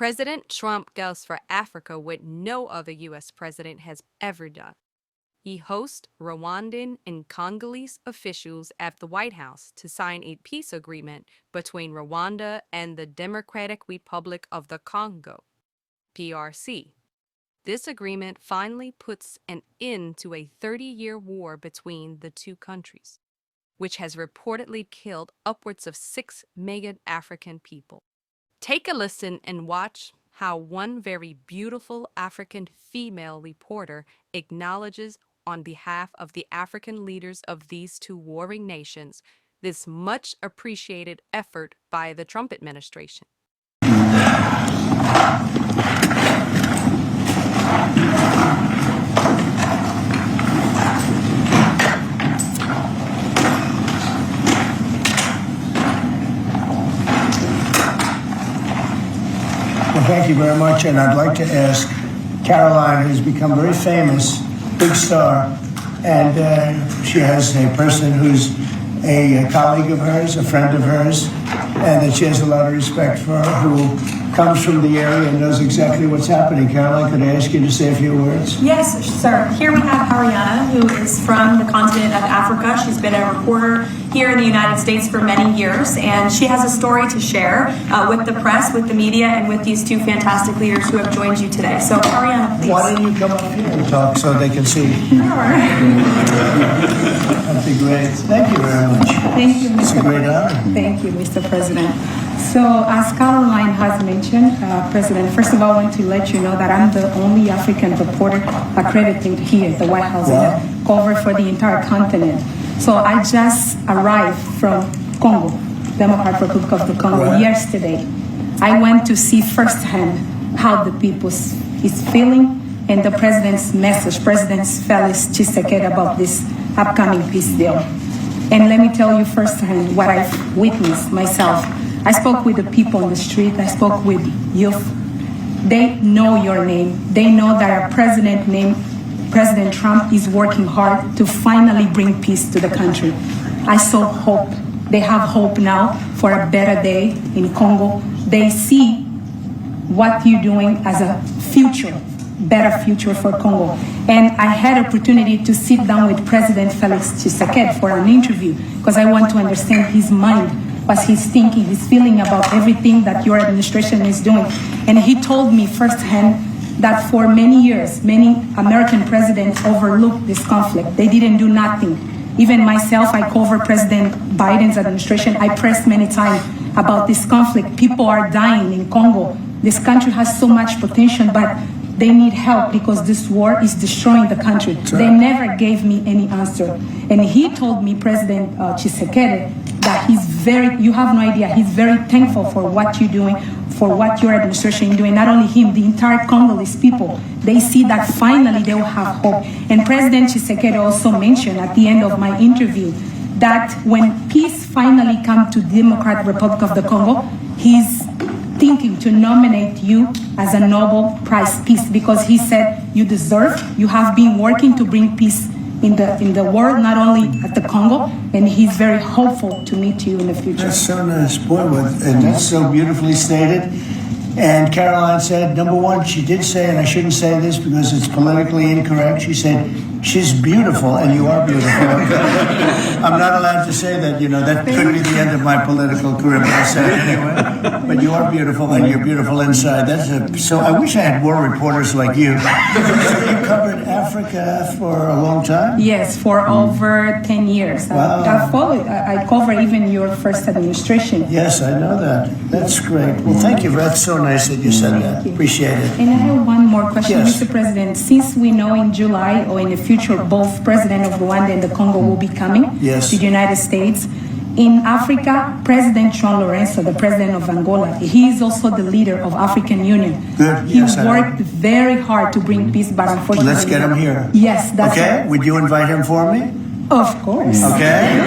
President Trump goes for Africa what no other U.S. president has ever done. He hosts Rwandan and Congolese officials at the White House to sign a peace agreement between Rwanda and the Democratic Republic of the Congo, PRC. This agreement finally puts an end to a 30-year war between the two countries, which has reportedly killed upwards of 6 million African people. Take a listen and watch how one very beautiful African female reporter acknowledges on behalf of the African leaders of these two warring nations this much appreciated effort by the Trump administration. Well, thank you very much, and I'd like to ask Caroline, who's become very famous, big star, and she has a person who's a colleague of hers, a friend of hers, and that she has a lot of respect for, who comes from the area and knows exactly what's happening. Caroline, could I ask you to say a few words? Yes, sir. Here we have Ariana, who is from the continent of Africa. She's been a reporter here in the United States for many years, and she has a story to share with the press, with the media, and with these two fantastic leaders who have joined you today. So, Ariana, please. Why don't you come up here and talk so they can see? Sure. That'd be great. Thank you very much. Thank you, Mr. It's a great honor. Thank you, Mr. President. So, as Caroline has mentioned, President, first of all, I want to let you know that I'm the only African reporter accredited here at the White House and covered for the entire continent. So I just arrived from Congo, Democratic Republic of the Congo, yesterday. I went to see firsthand how the people is feeling and the president's message, President Felix Tshisekedi, about this upcoming peace deal. And let me tell you firsthand what I've witnessed myself. I spoke with the people on the street. I spoke with youth. They know your name. They know that our president named President Trump is working hard to finally bring peace to the country. I saw hope. They have hope now for a better day in Congo. They see what you're doing as a future, better future for Congo. And I had opportunity to sit down with President Felix Tshisekedi for an interview because I want to understand his mind, what he's thinking, his feeling about everything that your administration is doing. And he told me firsthand that for many years, many American presidents overlooked this conflict. They didn't do nothing. Even myself, I covered President Biden's administration. I pressed many times about this conflict. People are dying in Congo. This country has so much potential, but they need help because this war is destroying the country. They never gave me any answer. And he told me, President Tshisekedi, that you have no idea, he's very thankful for what you're doing, for what your administration is doing. Not only him, the entire Congolese people, they see that finally they will have hope. And President Tshisekedi also mentioned at the end of my interview that when peace finally comes to the Democratic Republic of the Congo, he's thinking to nominate you as a Nobel Prize Peace because he said you deserve, you have been working to bring peace in the world, not only at the Congo, and he's very hopeful to meet you in the future. That's so nice, boy, and that's so beautifully stated. And Caroline said, number one, she did say, and I shouldn't say this because it's politically incorrect, she said, she's beautiful, and you are beautiful. I'm not allowed to say that, that could be the end of my political career, but I said it anyway. But you are beautiful, and you're beautiful inside. So I wish I had more reporters like you. So you covered Africa for a long time? Yes, for over 10 years. Wow. I covered even your first administration. Yes, I know that. That's great. Well, thank you. That's so nice that you said that. Appreciate it. And I have one more question, Yes. Mr. President. Since we know in July or in the future, both President of Rwanda and the Congo will be coming Yes. to the United States. In Africa, President João Lourenço, the president of Angola, he is also the leader of African Union. Good. He Yes, I know. worked very hard to bring peace, but unfortunately... Let's get him here. Yes, that's Okay? right. Would you invite him for me? Of course. Okay?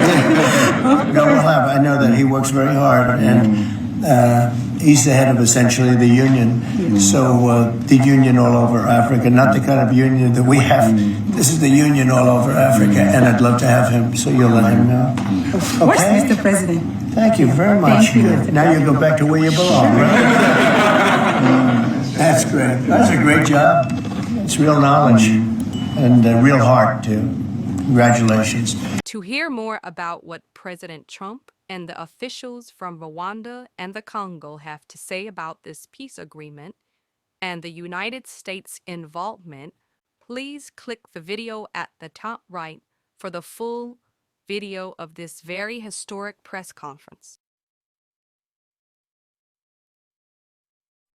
No, we'll have. I know that he works very hard, and he's the head of essentially the union. So the union all over Africa, not the kind of union that we have. This is the union all over Africa, and I'd love to have him, so you'll let him know. Of course, Okay? Mr. President. Thank you very much. Thank you, Good. Mr. Now you go back to where you belong, right? That's great. That's a great job. It's real knowledge and real heart, too. Congratulations. To hear more about what President Trump and the officials from Rwanda and the Congo have to say about this peace agreement and the United States' involvement, please click the video at the top right for the full video of this very historic press conference.